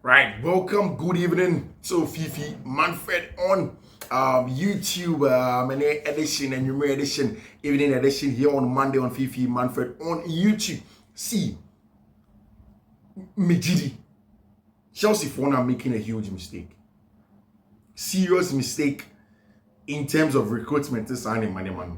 Right, welcome, good evening to Fiifi-Manfred on YouTube, an edition and numeric edition, evening edition here on Monday on Fiifi-Manfred on YouTube. See, Madrid, Chelsea for now making a huge mistake. Serious mistake in terms of recruitment this signing money, man.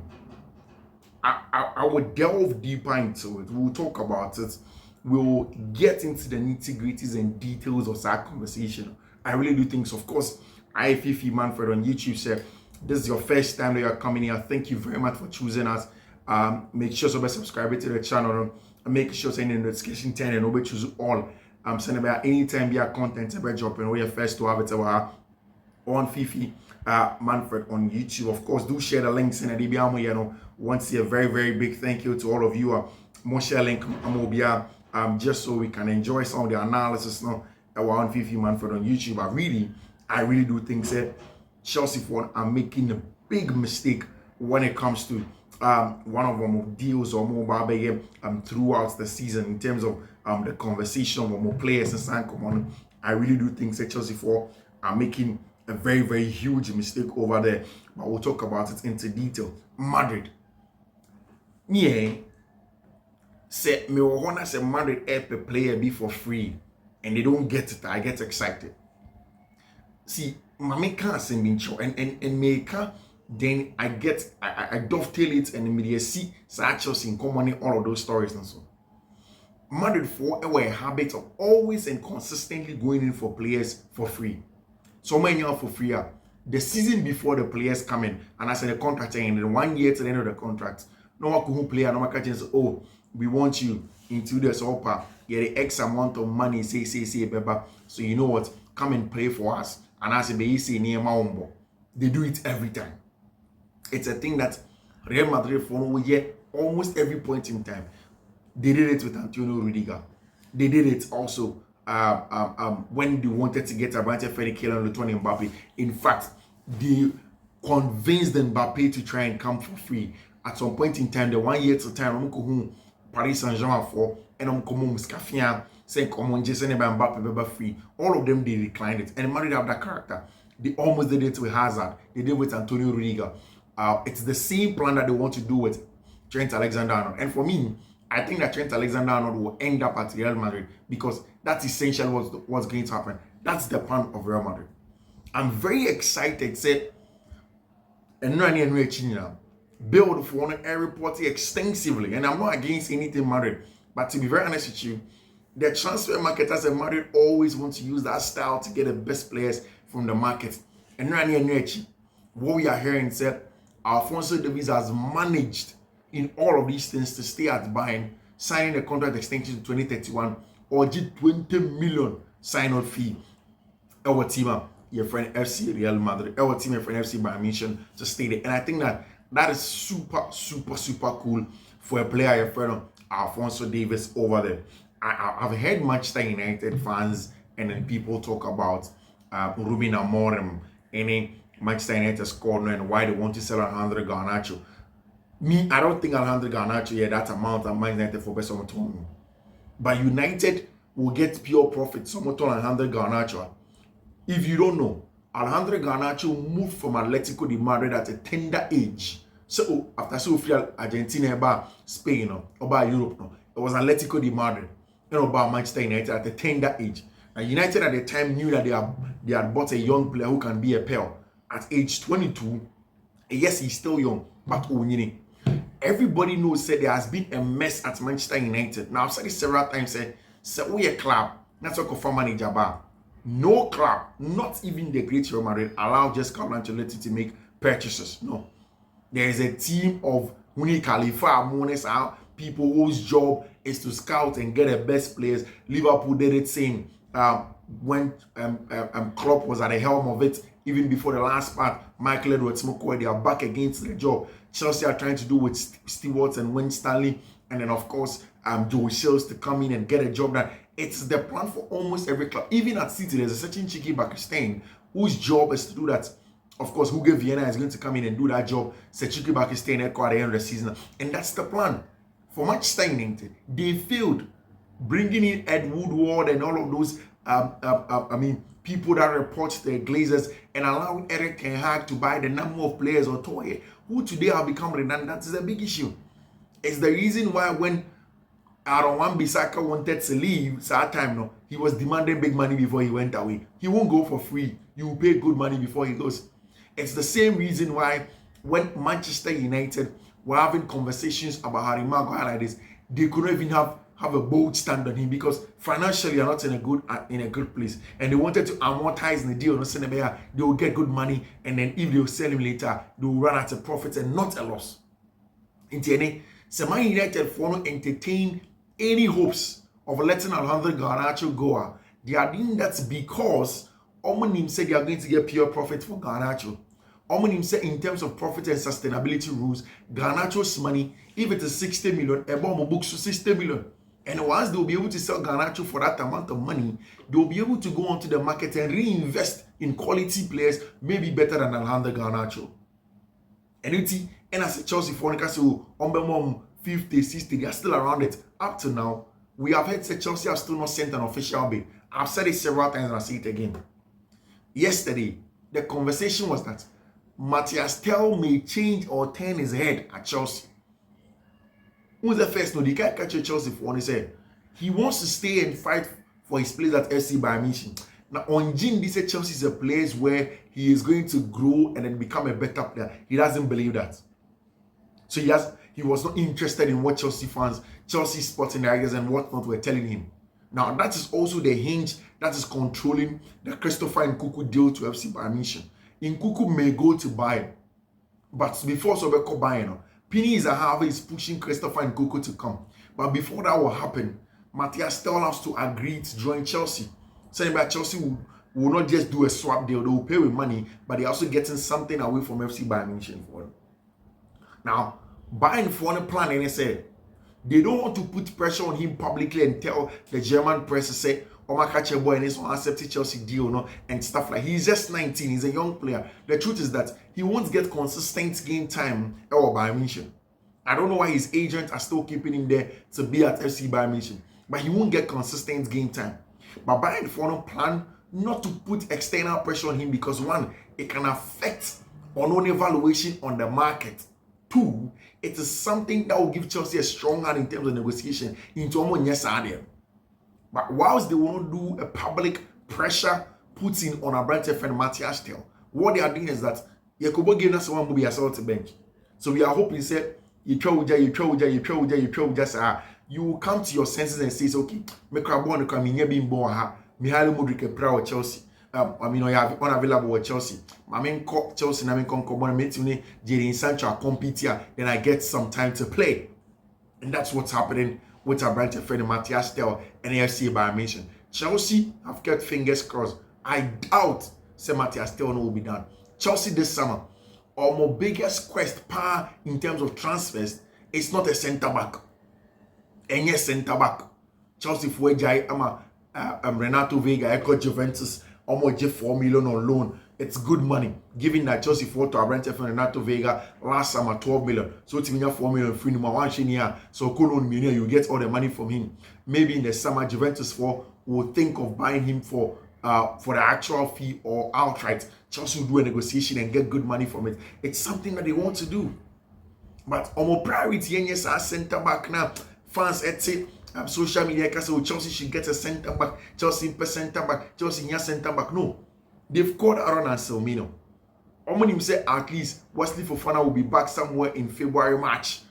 I will delve deeper into it. We'll talk about it. We'll get into the nitty-gritties and details of that conversation. I really do think so. Of course, I, Fiifi-Manfred on YouTube, said this is your first time that you're coming here. Thank you very much for choosing us. Make sure to subscribe to the channel and make sure to send the notification turn and over choose all. Send about anytime we are content about dropping. We're first to have it on Fiifi-Manfred on YouTube. Of course, do share the links in the DBM. Want to say a very, very big thank you to all of you. More share link just so we can enjoy some of the analysis now on Fiifi-Manfred on YouTube. I really do think that Chelsea are making a big mistake when it comes to one of them deals or mobile throughout the season in terms of the conversation with more players and sign come on. I really do think that Chelsea are making a very, very huge mistake over there. But we'll talk about it into detail. Madrid. Yeah. Say me wanna say Madrid help a player be for free and they don't get it. I get excited. See, my can't say me and me can then I dovetail it and immediately see Chelsea in common all of those stories and so. Madrid were a habit of always and consistently going in for players for free. So many are for free. The season before the players come in, and I said the contract ended 1 year to the end of the contract. No one could player, no one can say, oh, we want you into this upper, get X amount of money, say, beba. So you know what? Come and play for us. And I say, they do it every time. It's a thing that Real Madrid for almost every point in time. They did it with Antonio Rudiger. They did it also when they wanted to get Abrante Fedekela and return Mbappe. In fact, they convinced Mbappe to try and come for free. At some point in time, the 1 year to time, Paris Saint-Germain for and Muscafia saying come on Jason Mbappe free. All of them they declined it. And Madrid have that character. They almost did it with Hazard. They did it with Antonio Rudiger. It's the same plan that they want to do with Trent Alexander-Arnold. And for me, I think that Trent Alexander-Arnold will end up at Real Madrid because that's essentially what's going to happen. That's the plan of Real Madrid. I'm very excited. Say, and build for one and report extensively. And I'm not against anything Madrid. But to be very honest with you, the transfer market as a Madrid always want to use that style to get the best players from the market. And what we are hearing said, Alphonso Davies has managed in all of these things to stay at Bayern, signing a contract extension to 2031 or get 20 million sign-on fee. Our team, your friend FC Real Madrid, our team, your friend FC Bayern Munich to stay there. And I think that is super cool for a player, your friend Alphonso Davies over there. I've heard Manchester United fans and then people talk about Ruben Amorim and Manchester United scored and why they want to sell Alejandro Garnacho. Me, I don't think Alejandro Garnacho that amount of Man United for best someone. But United will get pure profit. Someone told Alejandro Garnacho. If you don't know, Alejandro Garnacho moved from Atletico de Madrid at a tender age. So after Sofia, Argentina, about Spain, or about Europe, it was Atletico de Madrid, and about Manchester United at a tender age. And United at the time knew that they had bought a young player who can be a pearl at age 22. Yes, he's still young, but everybody knows that there has been a mess at Manchester United. Now I've said it several times. Say we a club, not a confirm manager bar. No club, not even the great Real Madrid, allow just Carlo Ancelotti to make purchases. No. There is a team of Khalifa, people whose job is to scout and get the best players. Liverpool did it same when Klopp was at the helm of it. Even before the last part, Michael Edwards, they are back against the job. Chelsea are trying to do with Stewart and Wayne Stanley, and then of course Joe Shields to come in and get a job done. It's the plan for almost every club. Even at City, there's a certain Chicky Bakistain whose job is to do that. Of course, Hugo Vienna is going to come in and do that job. Chicky Bakistain at the end of the season, and that's the plan for Manchester United. They failed bringing in Ed Woodward and all of those people that report the Glazers and allowing Eric Ten Hag to buy the number of players or Toye, who today have become redundant, is a big issue. It's the reason why when Aaron Wan-Bissaka wanted to leave, that time no, he was demanding big money before he went away. He won't go for free. You will pay good money before he goes. It's the same reason why when Manchester United were having conversations about Harry Maguire like this, they couldn't even have a bold stand on him because financially you're not in a good place, and they wanted to amortize the deal. They will get good money, and then if they will sell him later, they will run at a profit and not a loss. Man United for no entertain any hopes of letting Alejandro Garnacho go. They are doing that because Omonim said they are going to get pure profit for Garnacho. Omonim said in terms of profit and sustainability rules, Garnacho's money, if it is 60 million, Ebom books to 60 million. And once they will be able to sell Garnacho for that amount of money, they will be able to go onto the market and reinvest in quality players, maybe better than Alejandro Garnacho. And as a Chelsea for Newcastle, 50, 60, they are still around it. Up to now, we have heard that Chelsea have still not sent an official bid. I've said it several times and I'll say it again. Yesterday, the conversation was that Matthias Tel may change or turn his head at Chelsea. Who's the first? No, they can't catch a Chelsea for one. He said he wants to stay and fight for his place at FC Bayern Munich. Now, on Jin, this Chelsea is a place where he is going to grow and then become a better player. He doesn't believe that. So he was not interested in what Chelsea fans, Chelsea sporting directors and whatnot were telling him. Now, that is also the hinge that is controlling the Christopher Nkunku deal to FC Bayern Munich. Nkunku may go to Bayern, but before Sobeko Bayern, Pini is pushing Christopher Nkunku to come. But before that will happen, Matthias Tel has to agree to join Chelsea. Saying that Chelsea will not just do a swap deal, they will pay with money, but they're also getting something away from FC Bayern Munich for them. Now, Bayern for the plan, and they said they don't want to put pressure on him publicly and tell the German press to say, "Oh my catch a boy and he's on accept Chelsea deal," no, and stuff like. He's just 19. He's a young player. The truth is that he won't get consistent game time or Bayern Munich. I don't know why his agents are still keeping him there to be at FC Bayern Munich, but he won't get consistent game time. But Bayern for no plan not to put external pressure on him because one, it can affect unknown evaluation on the market. Two, it is something that will give Chelsea a strong hand in terms of negotiation into almost yes. But whilst they will not do a public pressure putting on a branch friend Matthias Tel, what they are doing is that Yakubo gave us one movie assault to bench. So we are hoping say you will come to your senses and say, okay, make a born come in here being born ha. Mihailo Mudryk proud Chelsea. I mean, I have unavailable with Chelsea. I mean, Chelsea, I mean, come meet me, Jadon Sancho, compete here, then I get some time to play. And that's what's happening with our branch friend Matthias Tel and AFC Bayern Munich. Chelsea have kept fingers crossed. I doubt say Matthias Tel will be done. Chelsea this summer, our biggest quest in terms of transfers is not a centre back. And yes, centre back. Chelsea for Jai Renato Vega, I got Juventus, almost 4 million on loan. It's good money, given that Chelsea fought to a branch from Renato Vega last summer 12 million. So it's 4 million free number one here. So Cologne you get all the money from him. Maybe in the summer Juventus will think of buying him for the actual fee or outright. Chelsea will do a negotiation and get good money from it. It's something that they want to do. But our priority yes, our centre back now. Fans say social media can say Chelsea should get a centre back, Chelsea per centre back, Chelsea near centre back. No. They've called Aaron and Selmino. Omonim said at least Wesley Fofana will be back somewhere in February, March.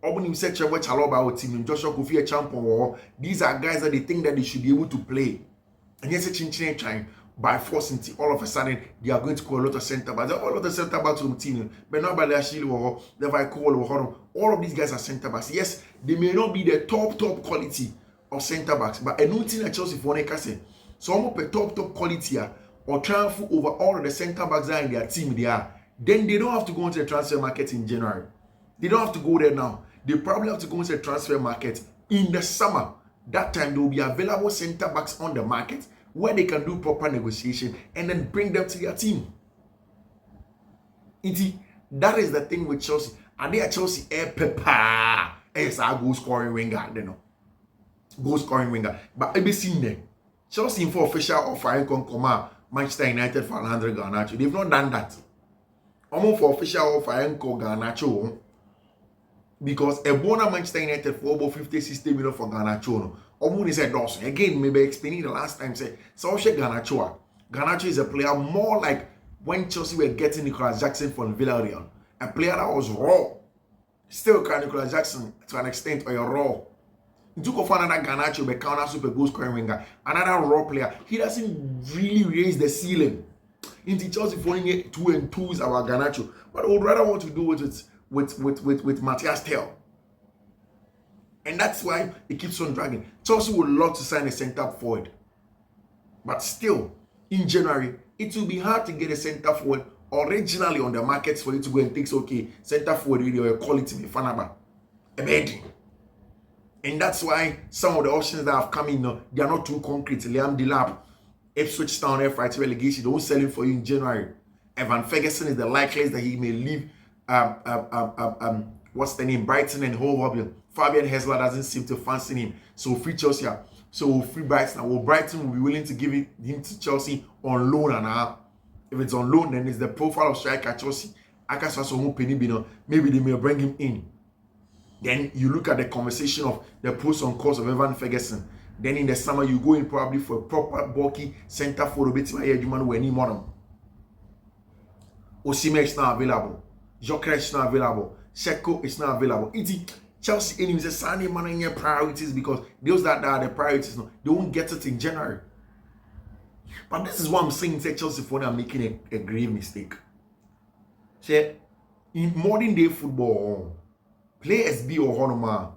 Omonim said Trevor Chalobah will team Joshua Kofi a champion war. These are guys that they think that they should be able to play. And yes, a chin trying by force until all of a sudden they are going to call a lot of centre backs. All of the centre backs on the team, but not by the Ashili or the Vicol or all of these guys are centre backs. Yes, they may not be the top quality of centre backs, but a new team at Chelsea for Nekase. So almost a top quality or transfer over all of the centre backs that are in their team they are. Then they don't have to go into the transfer market in January. They don't have to go there now. They probably have to go into the transfer market in the summer. That time there will be available centre backs on the market where they can do proper negotiation and then bring them to their team. That is the thing with Chelsea. And they are Chelsea yes, I goal scoring winger, Goal scoring winger. But I've seen them. Chelsea for official offer come Manchester United for 100 Garnacho. They've not done that. Almost for official offer Garnacho. Because a bona Manchester United for about 50-60 million for Garnacho. Almost said Dawson. Again, maybe explaining the last time, say, so Garnacho. Garnacho is a player more like when Chelsea were getting Nicolas Jackson from Villarreal. A player that was raw. Still Nicolas Jackson to an extent or raw. You took off another Garnacho, but counter super goal scoring winger. Another raw player. He doesn't really raise the ceiling. Into Chelsea falling 2 and 2s about Garnacho. But I would rather want to do it with Matthias Tel. And that's why it keeps on dragging. Chelsea would love to sign a centre forward. But still, in January, it will be hard to get a centre forward originally on the markets for you to go and think, okay, centre forward really or a quality Fanaba. And that's why some of the options that have come in, they are not too concrete. Liam Delap, Ipswich Town, F5 relegation, they won't sell him for you in January. Evan Ferguson is the likeliest that he may leave what's the name? Brighton and Hove Albion. Fabian Hessler doesn't seem to fancy him. So free Chelsea. So free Brighton. Well, Brighton will be willing to give him to Chelsea on loan. And if it's on loan, then it's the profile of striker Chelsea. Maybe they may bring him in. Then you look at the conversation of the pros and cons of Evan Ferguson. Then in the summer, you go in probably for a proper bulky centre for Osimhen is not available. Joker is not available. Sheko is not available. Chelsea enemies are signing money in your priorities because those that are the priorities, they won't get it in January. But this is what I'm saying. Chelsea for are making a grave mistake. See, in modern day football, players be or Honoma,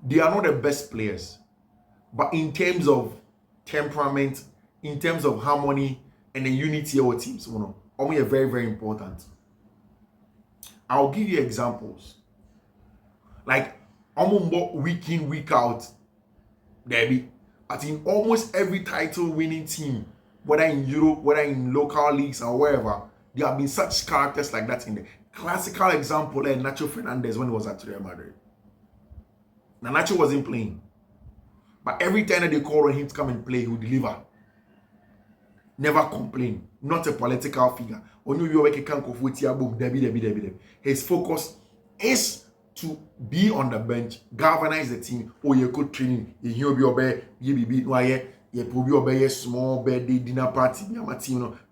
they are not the best players. But in terms of temperament, in terms of harmony and the unity of our teams, only are very, very important. I'll give you examples. Like, week in, week out, Debbie, I think almost every title winning team, whether in Europe, whether in local leagues or wherever, there have been such characters like that in the classical example like Nacho Fernandez when he was at Real Madrid. Now Nacho wasn't playing. But every time that they call on him to come and play, he would deliver. Never complain. Not a political figure. His focus is to be on the bench, galvanize the team, or you could train. You be small birthday dinner party, no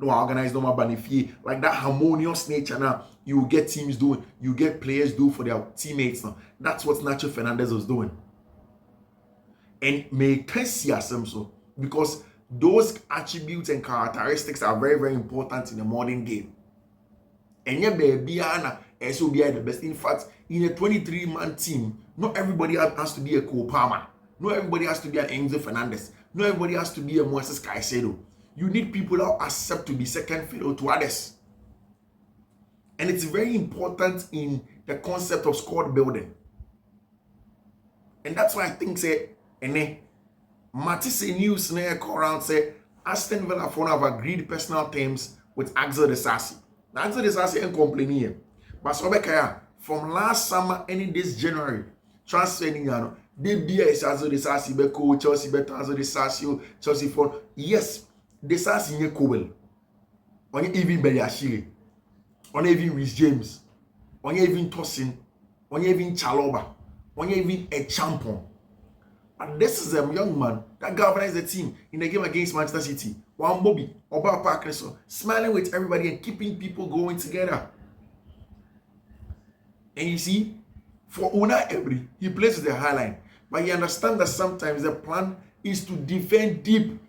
organize no benefit. Like that harmonious nature now, you get teams doing, you get players do for their teammates now. That's what Nacho Fernandez was doing. And may see so because those attributes and characteristics are very, very important in the modern game. And yeah, baby, as will be the best. In fact, in a 23-man team, not everybody has to be a Cole Palmer. Not everybody has to be an Enzo Fernandez. Not everybody has to be a Moises Caicedo. You need people that accept to be second fiddle to others. And it's very important in the concept of squad building. And that's why I think, say, Matisse News call around say Aston Villa have agreed personal terms with Axel Disasi. Now Axel Disasi ain't complaining. But Sobekaya, from last summer and this January, transferring they be a Axel Disasi be coach Chelsea better Axel Disasi Chelsea for yes, Disasi nye Kobel. On even Beliashile. On even Rhys James. On even Tosin. On even Chaloba. On even a champion. And this is a young man that galvanized the team in the game against Manchester City. One Bobby, Oba Parkinson, smiling with everybody and keeping people going together. And you see, for Una Emery, he plays with the high line. But he understands that sometimes the plan is to defend deep.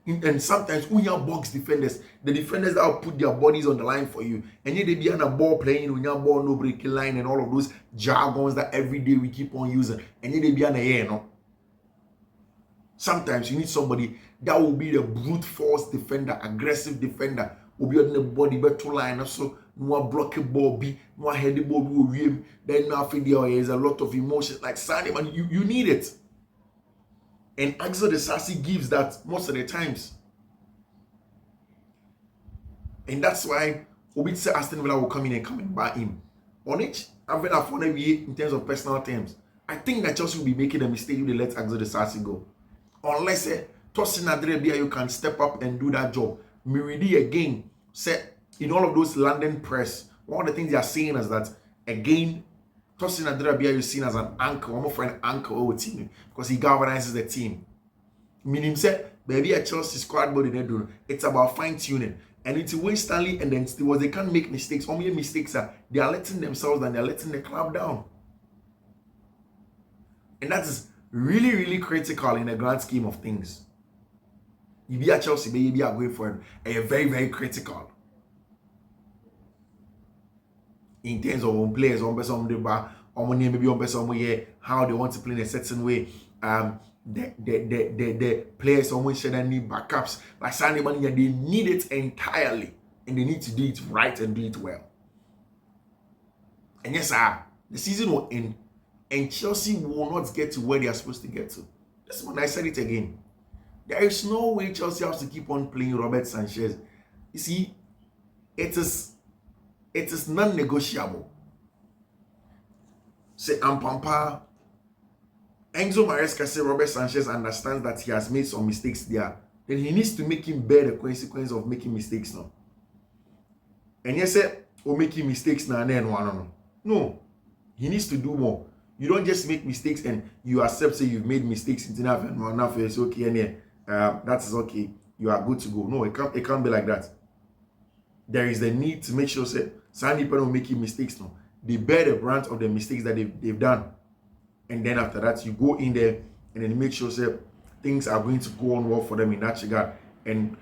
And sometimes when you have box defenders, the defenders that will put their bodies on the line for you, and yet they be on a ball playing when you have ball no breaking line and all of those jargons that every day we keep on using, and yet they be on the air, no. Sometimes you need somebody that will be the brute force defender, aggressive defender, will be on the body better line, so no block ball be, no head the ball will be, then now there is a lot of emotion like Sunday, man, you need it. And Axel Disasi gives that most of the times. And that's why we say Aston Villa will come in and come and buy him. On it, I've been in terms of personal terms. I think that Chelsea will be making a mistake if they let Axel Disasi go. Unless Tosin Adrebia, you can step up and do that job. Miridi again said in all of those London press, one of the things they are saying is that again, Tosin Adrebia is seen as an anchor, one friend anchor over team because he galvanizes the team. Meaning said, baby a Chelsea squad body they do. It's about fine tuning. And it's Wayne Stanley and then they can't make mistakes. Only mistakes are they are letting themselves and they're letting the club down. And that is really, really critical in the grand scheme of things. You be at Chelsea, but you be going for it. And you're very, very critical. In terms of players, on maybe somewhere how they want to play in a certain way. The players almost should need backups. Like Sandy Money, they need it entirely. And they need to do it right and do it well. And yes, the season will end. And Chelsea will not get to where they are supposed to get to. This one, I said it again. There is no way Chelsea has to keep on playing Robert Sanchez. You see, it is non-negotiable. Say Ampampa, Enzo Maresca say Robert Sanchez understands that he has made some mistakes there. Then he needs to make him bear the consequence of making mistakes now. And yes, making mistakes now and then no. He needs to do more. You don't just make mistakes and you accept say you've made mistakes in enough and enough it's okay and that is okay. You are good to go. No, it can't be like that. There is the need to make sure say Sandy people don't making mistakes now. They bear the brunt of the mistakes that they've done. And then after that, you go in there and then make sure say things are going to go on well for them in that regard. And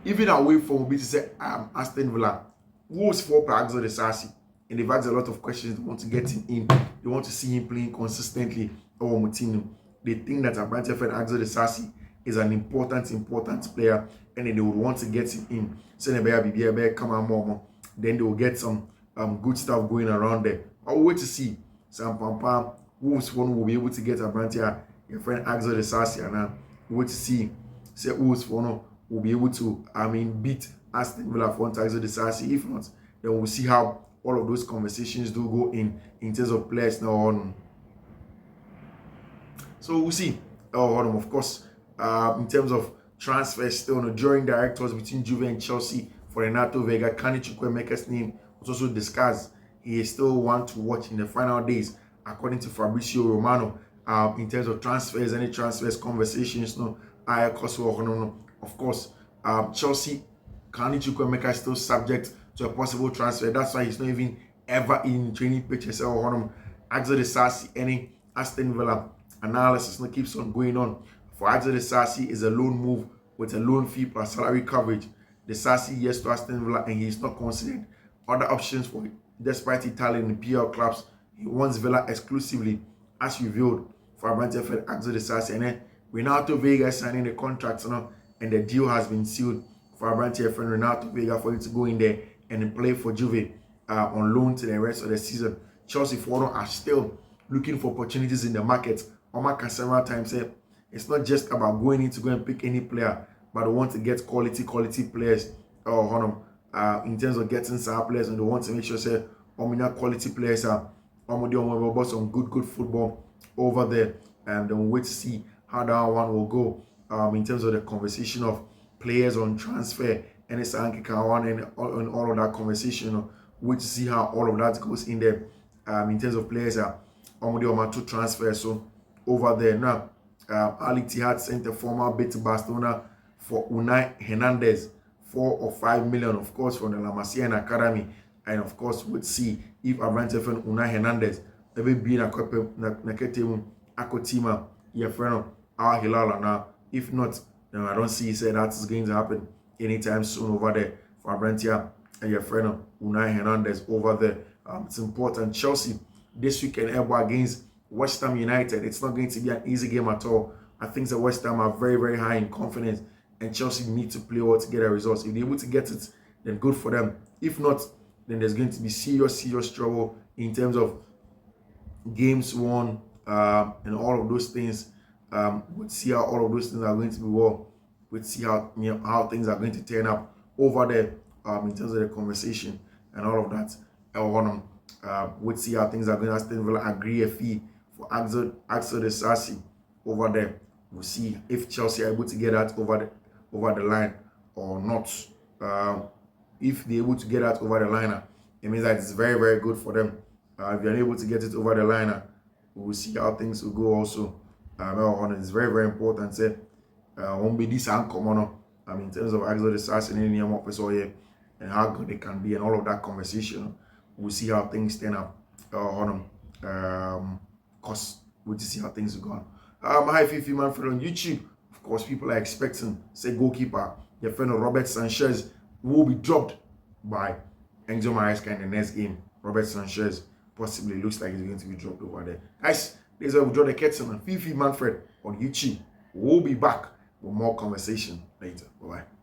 even away from to say Aston Villa, who was for Axel de Sassi, and they've asked a lot of questions. They want to get him in. They want to see him playing consistently. Or they think that Abrante Fred Axel de Sassi is an important player, and then they would want to get him in. So come on, mama. Then they will get some good stuff going around there. I'll wait to see. Sam Pampa, Wolves one will be able to get Abrante, your friend Axel de Sassi, and wait to see. Say Wolves one will be able to beat Aston Villa for Axel de Sassi. If not, then we'll see how all of those conversations do go in terms of players now on. So we'll see. Of course, in terms of transfers, still during directors between Juve and Chelsea for Renato Vega, Kani Chukwuemeka's name was also discussed. He is still one to watch in the final days, according to Fabrizio Romano. In terms of transfers, any transfers conversations, of course, Chelsea, Kani Chukwuemeka is still subject to a possible transfer. That's why he's not even ever in training pitches or Axel de Sassi, any Aston Villa analysis keeps on going on. For Axel de Sassi is a loan move with a loan fee plus salary coverage. De Sassi yes to Aston Villa and he is not considered other options for it. Despite Italian and PL clubs, he wants Villa exclusively, as revealed for Abrante Fred Axel de Sassi. And then Renato Vega signing the contract and the deal has been sealed for Abrante Fred Renato Vega for him to go in there and play for Juve on loan to the rest of the season. Chelsea are still looking for opportunities in the market. Omar several times said it's not just about going in to go and pick any player, but they want to get quality players in terms of getting star players, and they want to make sure say quality players are about some good football over there. And then we'll wait to see how that one will go in terms of the conversation of players on transfer and it's and all of that conversation. Wait to see how all of that goes in there in terms of players are two transfers so over there now. Ali Tihad sent a former bid to Barcelona for Unai Hernandez, 4 or 5 million, of course, from the La Masia Academy. And of course, we'll see if Abrante Fred Unai Hernandez ever be na Naketemu Akotima, your friend of Al Hilal now. If not, then I don't see say that is going to happen anytime soon over there for Abrante and your friend of Unai Hernandez over there. It's important. Chelsea this weekend against West Ham United. It's not going to be an easy game at all. I think the West Ham are very, very high in confidence, and Chelsea need to play well to get a result. If they're able to get it, then good for them. If not, then there's going to be serious trouble in terms of games won and all of those things. We'll see how all of those things are going to be well. We'll see how things are going to turn up over there in terms of the conversation and all of that. We'll see how things are going to. Aston Villa agree a fee for Axel de Sassi over there. We'll see if Chelsea are able to get that over the line or not. If they're able to get that over the line, it means that it's very, very good for them. If they're unable to get it over the line, we'll see how things will go also. It's very, very important. Say, won't be this uncommon. In terms of actually assassinating them up here and how good they can be and all of that conversation. We'll see how things turn up on them. Because we'll see how things are going. Hi, Fiifi-Manfred on YouTube. Of course, people are expecting, say, goalkeeper, your friend Robert Sanchez will be dropped by Enzo Maresca in the next game. Robert Sanchez possibly looks like he's going to be dropped over there. Guys, this is where we draw the curtain on Fiifi-Manfred on YouTube. We'll be back with more conversation later. Bye-bye.